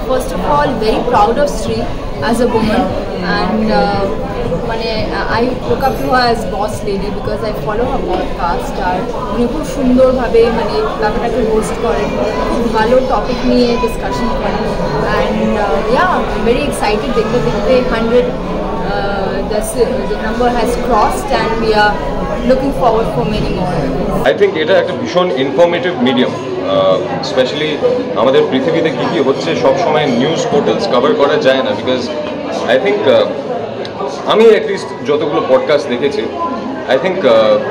First of all, very proud of Sri as a woman, and I look up to her as boss lady because I follow her podcast. আর উনি খুব সুন্দরভাবে ব্যাপারটাকে host করেন, খুব ভালো topic নিয়ে discussion করেন, অ্যান্ড very excited দেখতে 100 the number has crossed and we are looking forward for many more. I think এটা একটা ভীষণ ইনফরমেটিভ মিডিয়াম, স্পেশালি আমাদের পৃথিবীতে কী কী হচ্ছে সব সময় নিউজ পোর্টালস কভার করা যায় না, বিকজ আই থিঙ্ক আমি অ্যাটলিস্ট যতগুলো পডকাস্ট দেখেছি, I think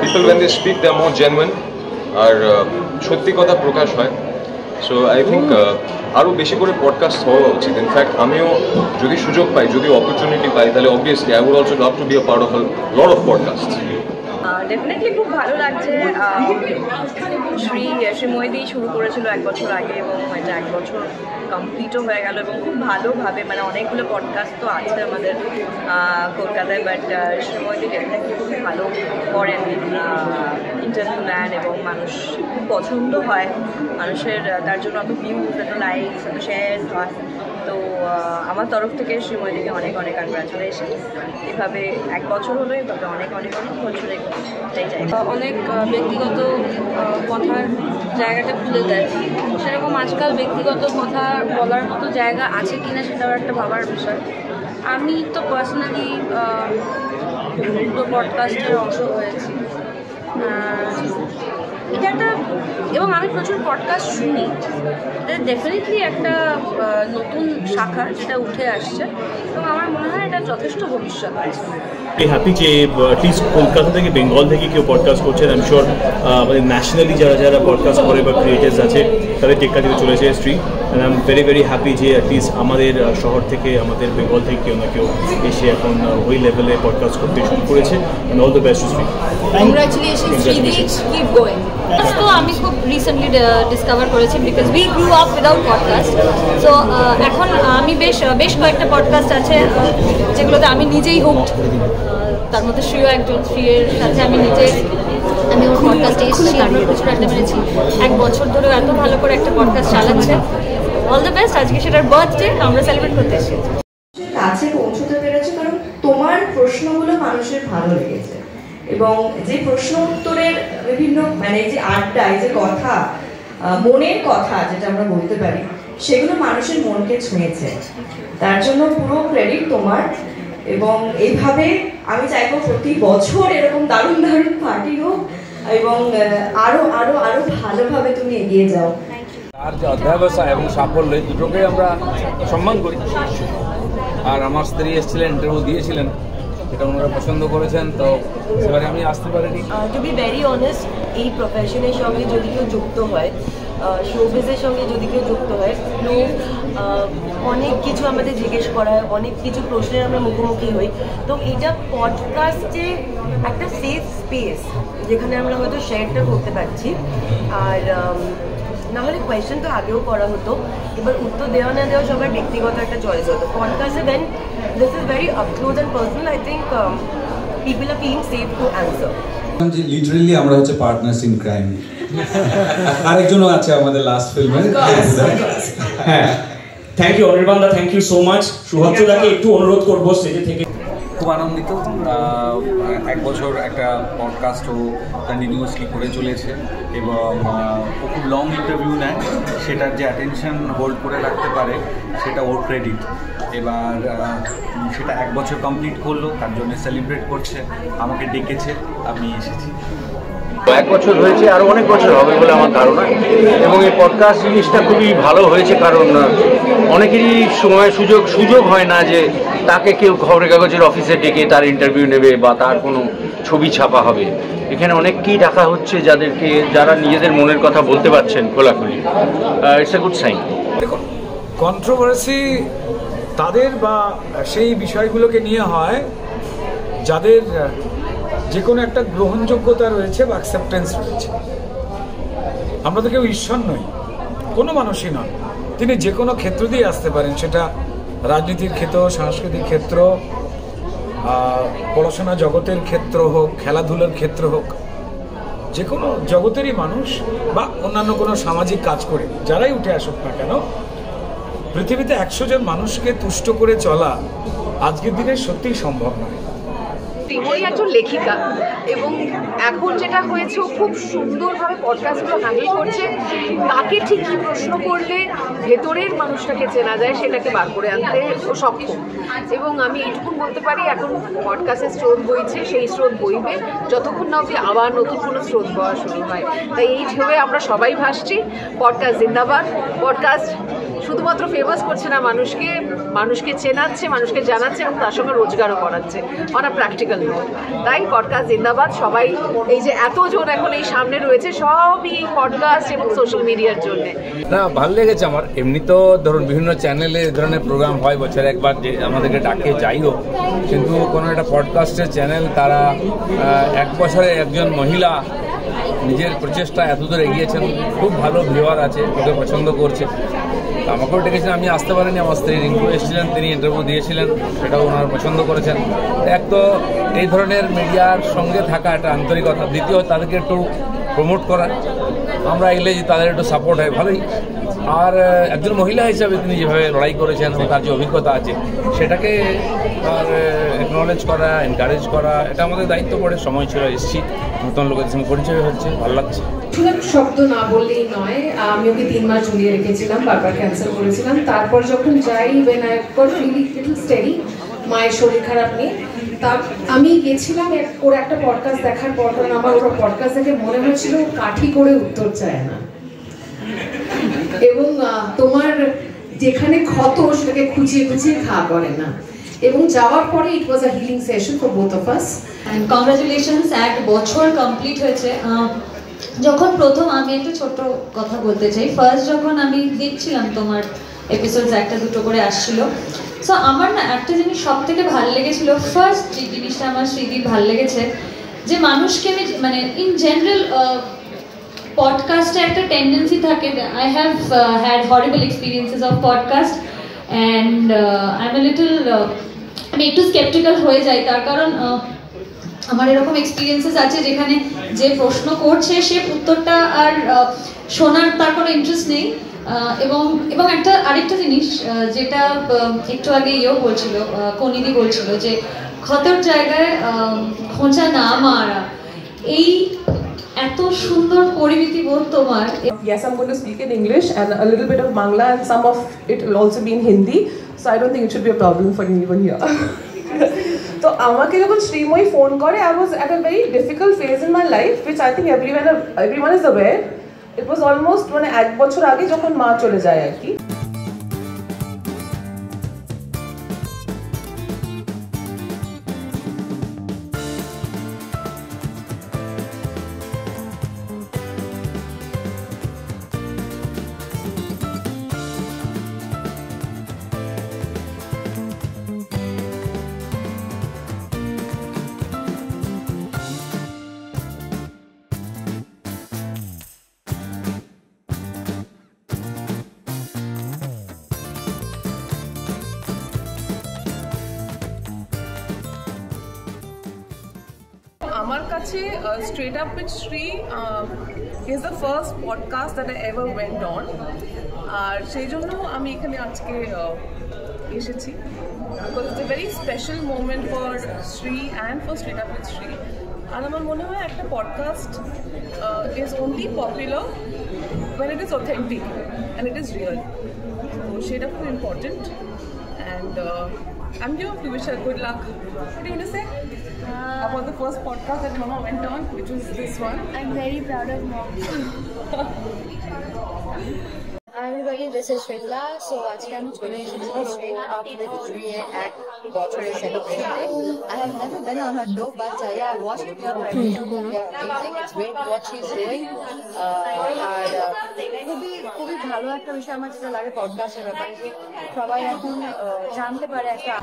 people when they speak they are more genuine, আর সত্যি কথা প্রকাশ হয়। সো আই থিঙ্ক আরও বেশি করে পডকাস্ট হওয়া উচিত। ইনফ্যাক্ট আমিও যদি সুযোগ পাই, যদি অপরচুনিটি পাই, তাহলে obviously I would also love to be a part of a lot of podcast. Definitely খুব ভালো লাগছে। শ্রীময়ী শুরু করেছিল 1 বছর আগে এবং এটা 1 বছর কমপ্লিটও হয়ে গেল এবং খুব ভালোভাবে অনেকগুলো পডকাস্ট তো আছে আমাদের কলকাতায়, বাট শ্রীময়ী ডেফিনেটলি খুব ভালো করেন, ইন্টারভিউ নেন এবং মানুষ খুব পছন্দ হয়, মানুষের তার জন্য এত ভিউজ, এত লাইকস, এত শেয়ার হয়। তো আমার তরফ থেকে শ্রীময়ীকে অনেক অনেক কনগ্রাচুলেশন। এভাবে 1 বছর হলো, এভাবে অনেক অনেক অনেক বছরে চাই অনেক ব্যক্তিগত কথার জায়গাটা খুলে দেয়, সেরকম আজকাল ব্যক্তিগত কথা বলার মতো জায়গা আছে কিনা সেটাও একটা ভাবার বিষয়। আমি তো পার্সোনালি দুটো পডকাস্টের অংশ হয়েছি, এটা একটা, এবং আমি প্রচুর পডকাস্ট শুনি, এটা ডেফিনেটলি একটা নতুন শাখা যেটা উঠে আসছে এবং আমার মনে হয় এটা যথেষ্ট ভবিষ্যৎ আছে। হ্যাপি যে অ্যাটলিস্ট কলকাতা থেকে, বেঙ্গল থেকে কেউ পডকাস্ট করছেন। আই এম শিওর আমাদের ন্যাশনালি যারা পডকাস্ট করে বা ক্রিয়েটার্স আছে তাদের টেক্কা দিতে চলেছে স্ট্রি, and I am very happy যে অ্যাটলিস্ট আমাদের শহর থেকে, আমাদের বেঙ্গল থেকে কেউ না কেউ এসে এখন ওই লেভেলে পডকাস্ট করতে শুরু করেছে। অ্যান্ড অল দ্য বেস্ট স্ট্রি। Congratulations Srideep, keep going. তো আমি খুব রিসেন্টলি ডিসকভার করেছি because we grew up without podcast. So এখন আমি বেশ কয়েকটা পডকাস্ট আছে যেগুলোতে আমি নিজেই হুকড, তার মধ্যে শ্রীও একজন। শ্রীয়ের সাথে আমি ওর পডকাস্টে এসেছি, আমরা প্রচুর আড্ডা মেরেছি। 1 বছর ধরে এত ভালো করে একটা পডকাস্ট চালাচ্ছে। All the best. আজকে সেটার বার্থডে, আমরা সেলিব্রেট করতে এসেছি। কাছে পৌঁছতে পেরেছে কারণ তোমার প্রশ্নগুলো মানুষের ভালো লেগেছে এবং যে প্রশ্ন উত্তরের বিভিন্ন যে আড্ডা, যে কথা, মনের কথা যেটা আমরা বলতে পারি, সেগুলো মানুষের মনকে ছুঁয়েছে। তার জন্য পুরো ক্রেডিট তোমার। এবং এইভাবে আমি চাইবো প্রতি বছর এরকম দারুণ পার্টি হোক এবং আরো আরো আরো ভালোভাবে তুমি এগিয়ে যাও। তার যে অধ্যাবসায় এবং সাফল্য, দুটোকে আমরা সম্মান করি। আর আমার স্ত্রী এসেছিলেন, ইন্টারভিউ দিয়েছিলেন, এটা ওনারা পছন্দ করেছেন, তো সেবারে আমি আসতে পারিনি। টু বি ভেরি অনেস্ট, এই প্রফেশনের সঙ্গে যদি কেউ যুক্ত হয়, শোবিজের সঙ্গে যদি কেউ যুক্ত হয়, লোক অনেক কিছু আমাদের জিজ্ঞেস করা হয়, অনেক কিছু প্রশ্নের আমরা মুখোমুখি হই। তো এটা পডকাস্টে একটা সেফ স্পেস যেখানে আমরা হয়তো শেয়ারটা করতে পারছি। আর নাহলে কোয়েশ্চেন তো আগেও করা হতো, এবার উত্তর দেওয়া না দেওয়া সবার ব্যক্তিগত একটা চয়েস হতো। পডকাস্টে then this is very up close and personal. I think people are feeling safe to answer. Literally আমরা হচ্ছে পার্টনার্স ইন ক্রাইম। আরেকজনও আছে আমাদের লাস্ট ফিল্মে। হ্যাঁ, thank you Anirban da, thank you so much. শুভেচ্ছাদাকে একটু অনুরোধ করবো স্টেজে থেকে। খুব আনন্দিত। 1 বছর একটা পডকাস্ট ও কন্টিনিউয়াসলি করে চলেছে এবং ও খুব লং ইন্টারভিউ নেয়, সেটার যে অ্যাটেনশন হোল্ড করে রাখতে পারে সেটা ওর ক্রেডিট। এবার সেটা 1 বছর কমপ্লিট করলো, তার জন্য সেলিব্রেট করছে, আমাকে ডেকেছে, আমি এসেছি। 1 বছর হয়েছে, আরও অনেক বছর হবে বলে আমার ধারণা। এবং এই পডকাস্ট জিনিসটা খুবই ভালো হয়েছে, কারণ অনেকেরই সময় সুযোগ হয় না যে তাকে কেউ খবরের কাগজের অফিসে ডেকে তার ইন্টারভিউ নেবে বা তার কোনো ছবি ছাপা হবে। এখানে অনেককেই ডাকা হচ্ছে যারা নিজেদের মনের কথা বলতে পারছেন খোলাখুলি। It's a good sign. দেখুন, কন্ট্রোভার্সি তাদের বা সেই বিষয়গুলোকে নিয়ে হয় যাদের যে কোনো একটা গ্রহণযোগ্যতা রয়েছে বা অ্যাকসেপ্টেন্স রয়েছে। আমরা তো কেউ ঈশ্বর নই, কোনো মানুষই নন। তিনি যে কোনো ক্ষেত্র দিয়ে আসতে পারেন, সেটা রাজনীতির ক্ষেত্র, সাংস্কৃতিক ক্ষেত্র, পড়াশোনা জগতের ক্ষেত্র হোক, খেলাধুলার ক্ষেত্র হোক, যে কোনো জগতেরই মানুষ বা অন্যান্য কোনো সামাজিক কাজ করে যারাই উঠে আসুক না কেন, পৃথিবীতে 100 জন মানুষকে তুষ্ট করে চলা আজকের দিনে সত্যিই সম্ভব নয়। শ্রীময়ী একজন লেখিকা এবং এখন যেটা হয়েছে ও খুব সুন্দরভাবে পডকাস্টগুলো হ্যান্ডেল করছে। তাকে ঠিক কী প্রশ্ন করলে ভেতরের মানুষটাকে চেনা যায় সেটাকে বার করে আনতে ও সক্ষম। এবং আমি এইটুকু বলতে পারি এখন পডকাস্টের স্রোত বইছে, সেই স্রোত বইবে যতক্ষণ না অবধি আবার নতুন কোনো স্রোত বওয়া শুরু হয়। তাই এই ঢেউয়ে আমরা সবাই ভাসছি। পডকাস্ট জিন্দাবাদ। পডকাস্ট শুধুমাত্র ফেমাস করছে না মানুষকে চেনাচ্ছে, মানুষকে জানাচ্ছে এবং তার সঙ্গে রোজগারও করাচ্ছে অন আ প্র্যাকটিক্যাল নোট। তাই পডকাস্ট জিন্দাবাদ। সবাই এই যে এতজন এখন এই সামনে রয়েছে সবই এই পডকাস্ট এবং সোশ্যাল মিডিয়ার জন্য। না, ভালো লেগেছে আমার। এমনি তো ধরুন বিভিন্ন চ্যানেলে এ ধরনের প্রোগ্রাম হয়, বছরে একবার যে আমাদেরকে ডাকে যাই হোক, কিন্তু কোনো একটা পডকাস্টের চ্যানেল তারা 1 বছরে একজন মহিলা নিজের প্রচেষ্টা এতদূর এগিয়েছেন, খুব ভালো ভিউয়ার আছে, ওকে পছন্দ করছে। আমাকেও ডেকেছিলেন, আমি আসতে পারিনি, আমার স্ত্রী রিঙ্কু এসেছিলেন, তিনি ইন্টারভিউ দিয়েছিলেন, সেটাও ওনারা পছন্দ করেছেন। এক তো এই ধরনের মিডিয়ার সঙ্গে থাকা একটা আন্তরিকতা, দ্বিতীয় তাদেরকে একটু প্রমোট করা, আমরা এলে যে তাদের একটু সাপোর্ট হয় ভালোই। আর একজন মহিলা হিসাবে তিনি যেভাবে লড়াই করেছেন, তার যে অভিজ্ঞতা আছে সেটাকে আর অ্যাকনলেজ করা, এনকারেজ করা, এটা আমাদের দায়িত্ব পড়ে। সময় ছিল, এসেছি, নতুন লোকের সঙ্গে পরিচয় হচ্ছে, ভালো লাগছে। শব্দ না বললেই নয়, আমি ওকে 3 মাস ঝুলিয়ে রেখেছিলাম, বারবার ক্যান্সেল করেছিলাম। তারপর যখন যাই, when I got really little steady, মায়ের শরীর খারাপ নিয়ে, তা আমি গেছিলাম ওর একটা পডকাস্ট দেখার পর। কারণ আমার ওর পডকাস্ট দেখে মনে হয়েছিল কাঠি করে উত্তর চায় না, এবং তোমার যেখানে ক্ষত সেটাকে খুঁচিয়ে খুঁচিয়ে খাওয়া করে না। এবং যাওয়ার পরে it was a healing session for both of us. And congratulations, 1 বছর কমপ্লিট হয়েছে। যখন প্রথম আমি একটা ছোট কথা বলতে চাই, ফার্স্ট যখন আমি দেখছিলাম তোমার এপিসোডস 1-2 করে আসছিল, সো আমার না একটা জিনিস সব থেকে ভালো লেগেছিল। ফার্স্ট যে জিনিসটা আমার শ্রীদির ভালো লেগেছে, যে মানুষকে আমি মানে ইন জেনারেল পডকাস্টে একটা টেন্ডেন্সি থাকে, I have had horrible experiences of podcast and I M little, আমি একটু স্কেপটিক্যাল হয়ে যাই। তার কারণ আমার এরকম এক্সপিরিয়েন্সেস আছে যেখানে যে প্রশ্ন করছে সে উত্তরটা আর শোনার তার কোনো ইন্টারেস্ট নেই। এবং আরেকটা জিনিস যেটা একটু আগে বলছিল, কনিদি বলছিল যে ক্ষতের জায়গায় খোঁচা না মারা, এই এত সুন্দর পরিমিতি বোধ তোমার। Yes, I'm going to speak in English and a little bit of Bangla, and some of it will also be in Hindi, so I don't think it should be a problem for anyone here. So আমাকে যখন Sreemoyee phone করে, I was at a very difficult phase in my life, which I think everyone is aware. It was almost মানে 1 বছর আগে যখন মা চলে যায় আর কি। আমার কাছে Straight Up with Sri is the first podcast that I ever went on, আর সেই জন্য আমি এখানে আজকে এসেছি, because it's a very special moment for Sri and for Straight Up with Sri. আর আমার মনে হয় একটা podcast is only popular when it is authentic and it is real, so সেটা খুব important. And I'm here to wish her good luck. What do you want to say about the first podcast that Mama went on, which was this one? I'm very proud of Mom. Hi everybody, this is Shweta. So আজকে আমি চলে এসেছি Straight Up with Sri এর 1 বছরের সেলিব্রেশনে। I have never been on her show, but yeah, I watched it on YouTube. Amazing, it's great what she's doing. আর খুবই ভালো একটা বিষয় আমার যেটা লাগে পডকাস্টের ব্যাপারে, যে সবাই এখন জানতে পারে একটা।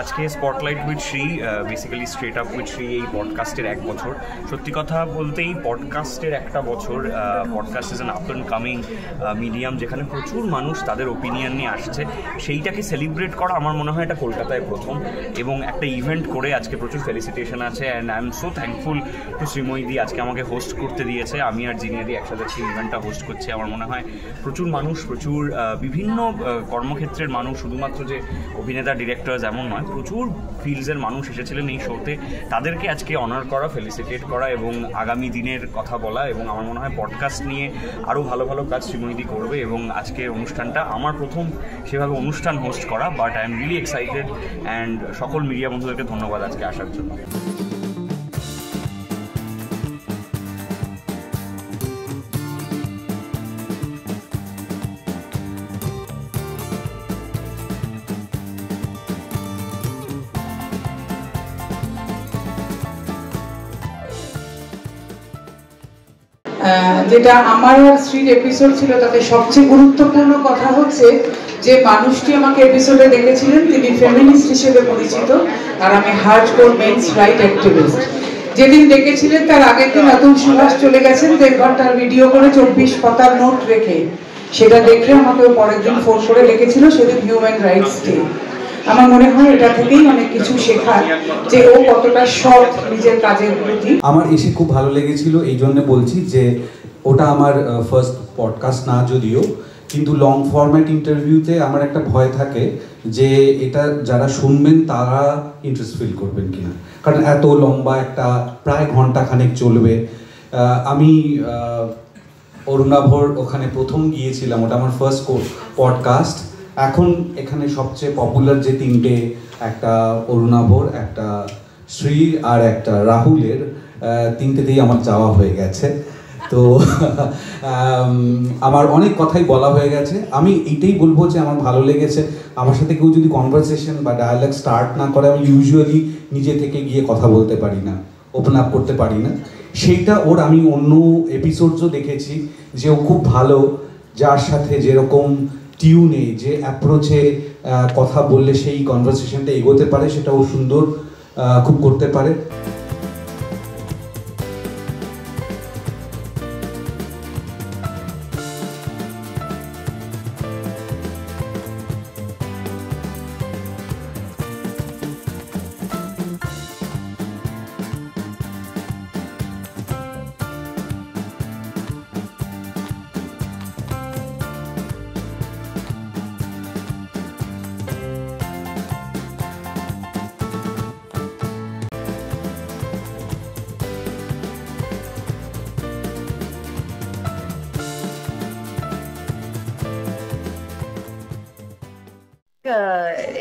আজকে spotlight with Shri, basically straight up with Shri এই পডকাস্টের 1 বছর। সত্যি কথা বলতে এই পডকাস্টের 1 বছর, podcast is an up and coming medium, যেখানে প্রচুর প্রচুর মানুষ তাদের ওপিনিয়ন নিয়ে আসছে, সেইটাকে সেলিব্রেট করা আমার মনে হয় এটা কলকাতায় প্রথম, এবং একটা ইভেন্ট করে আজকে প্রচুর ফেলিসিটেশন আছে। And I am so thankful to Sreemoyee আজকে আমাকে হোস্ট করতে দিয়েছে। আমি আর জিনিয়াদি একসাথে সেই ইভেন্টটা হোস্ট করছি। আমার মনে হয় প্রচুর মানুষ, প্রচুর বিভিন্ন কর্মক্ষেত্রের মানুষ, শুধুমাত্র যে অভিনেতা ডিরেক্টর এমন নয়, প্রচুর ফিল্ডসের মানুষ এসেছিলেন এই শোতে। তাদেরকে আজকে অনার করা, ফেলিসিটেট করা এবং আগামী দিনের কথা বলা, এবং আমার মনে হয় পডকাস্ট নিয়ে আরও ভালো ভালো কাজ শ্রীময়ী করবে। এবং আজকের অনুষ্ঠানটা আমার প্রথম সেভাবে অনুষ্ঠান হোস্ট করা, but I am really excited. And সকল মিডিয়া বন্ধুদেরকে ধন্যবাদ আজকে আসার জন্য। যেটা আমার আর শ্রীর এপিসোড ছিল, তাতে সবচেয়ে গুরুত্বপূর্ণ কথা হচ্ছে যে মানুষটি আমাকে এপিসোডে দেখেছিলেন তিনি ফেমিনিস্ট হিসেবে পরিচিত, আর আমি হার্ডকোর মেন্স রাইট অ্যাক্টিভিস্ট। যেদিন ডেকেছিলেন তার আগের দিন অতুল সুভাষ চলে গেছেন 1.5 ঘন্টার ভিডিও করে 24 পাতার নোট রেখে। সেটা দেখে আমাকে পরের দিন ফোন করে ডেকেছিল, সেদিন হিউম্যান রাইটস ডে। আমার মনে হয় এটা থেকেই অনেক কিছু শেখার, যে ও কতটা সৎ নিজের কাজের প্রতি। আমার এসে খুব ভালো লেগেছিল, এই জন্য বলছি যে ওটা আমার ফার্স্ট পডকাস্ট না যদিও, কিন্তু লং ফরম্যাট ইন্টারভিউতে আমার একটা ভয় থাকে যে এটা যারা শুনবেন তারা ইন্টারেস্ট ফিল করবেন কিনা, কারণ এত লম্বা একটা প্রায় ঘন্টাখানেক চলবে। আমি অরুণাভর ওখানে প্রথম গিয়েছিলাম, ওটা আমার ফার্স্ট পডকাস্ট। এখন এখানে সবচেয়ে পপুলার যে তিনটে, একটা অরুণাভর, একটা শ্রী আর একটা রাহুলের, তিনটেতেই আমার যাওয়া হয়ে গেছে। তো আমার অনেক কথাই বলা হয়ে গেছে। আমি এইটাই বলবো যে আমার ভালো লেগেছে। আমার সাথে কেউ যদি কনভারসেশন বা ডায়ালগ স্টার্ট না করে, আমি ইউজুয়ালি নিজে থেকে গিয়ে কথা বলতে পারি না, ওপেন আপ করতে পারি না। সেইটা ওর আমি অন্য এপিসোডসও দেখেছি যে ও খুব ভালো, যার সাথে যেরকম টিউনে, যে অ্যাপ্রোচে কথা বললে সেই কনভারসেশনটা এগোতে পারে, সেটা ও সুন্দর খুব করতে পারে।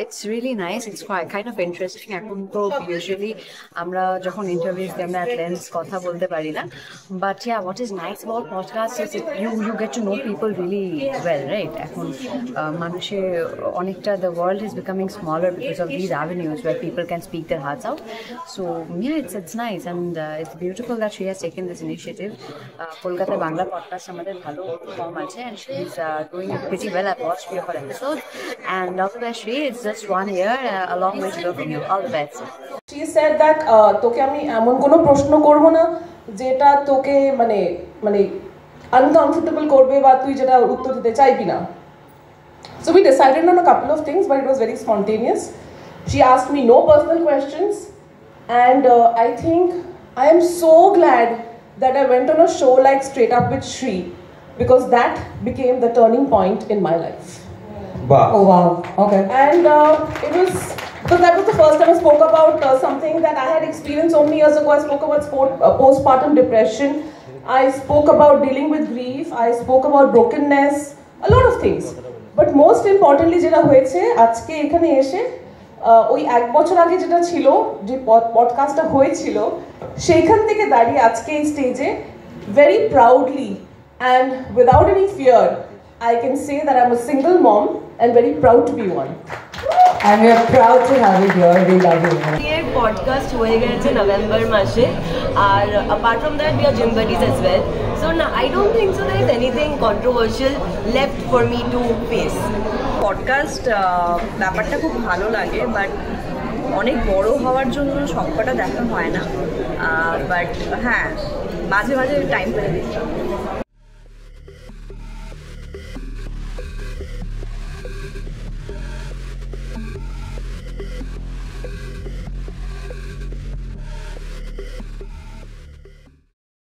It's really nice. It's quite kind of interesting. এখন তো usually আমরা যখন ইন্টারভিউস দিই আমরা at length কথা বলতে পারি না, but yeah, what is nice about podcast is you get to know people really well, right? এখন মানুষের অনেকটা the world is becoming smaller because of these avenues where people can speak their hearts out. So yeah, it's nice and it's beautiful that she has taken this initiative. Kolkata Bangla podcast আমাদের ভালো form আছে, and she's doing it pretty well. I've watched few of her episodes, and all the best, Shri. It's just 1 year, a long way to go for you. All the best. She said that তোকে আমি এমন কোনো প্রশ্ন করব না যেটা তোকে মানে মানে uncomfortable করবে বা তুই যেটা উত্তর দিতে চাইবি না. So we decided on a couple of things, but it was very spontaneous. She asked me no personal questions, and I think I am so glad that I went on a show like Straight Up with Shri, because that became the turning point in my life. Wow. Oh wow. Okay. And it was, because that was the first time I spoke about something that I had experienced so many years ago. I spoke about postpartum depression. I spoke about dealing with grief. I spoke about brokenness. A lot of things. But most importantly, যেটা হয়েছে আজকে এখানে এসে ওই 1 বছর আগে যেটা ছিল, যে পডকাস্টটা হয়েছিল, সেইখান থেকে দাঁড়িয়ে আজকে এই স্টেজে very proudly and without any fear I can say that I'm a single mom and very proud to be one. And we are proud to have you here. We love you. Our podcast হয়ে গেছে November মাসে, আর apart from that we are gym buddies as well. So no, I don't think so there is anything controversial left for me to face. Podcast ব্যাপারটা খুব ভালো লাগে, but অনেক বড় হওয়ার জন্য সবকটা দেখা হয় না, বাট হ্যাঁ মাঝে মাঝে টাইম পেলে দেখি।